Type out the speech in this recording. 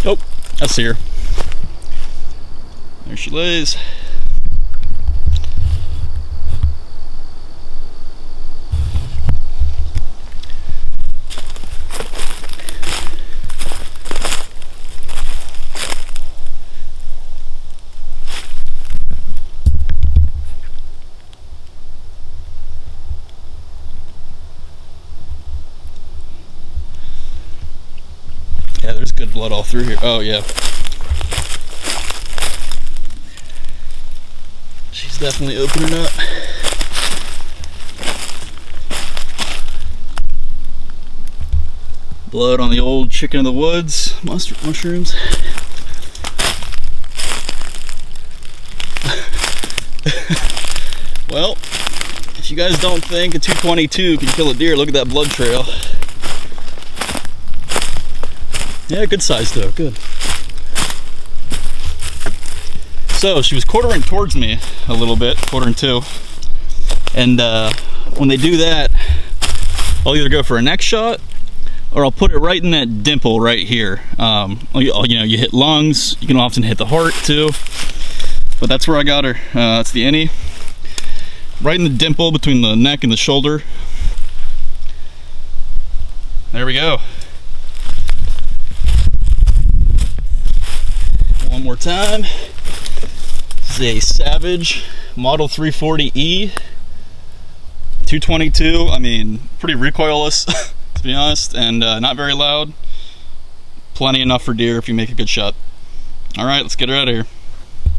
Oh, I see her. There she lays. Yeah, there's good blood all through here. Oh, yeah. She's definitely opening up. Blood on the old chicken of the woods. Mushrooms. Well, if you guys don't think a 222 can kill a deer, look at that blood trail. Yeah, good size though, good. So she was quartering towards me a little bit, quartering two. And when they do that, I'll either go for a neck shot or I'll put it right in that dimple right here. You know, you hit lungs, you can often hit the heart too. But that's where I got her. That's the innie. Right in the dimple between the neck and the shoulder. There we go. One more time. This is a Savage Model 340E 222. I mean, pretty recoilless to be honest, and not very loud. Plenty enough for deer if you make a good shot. All right, let's get her out of here.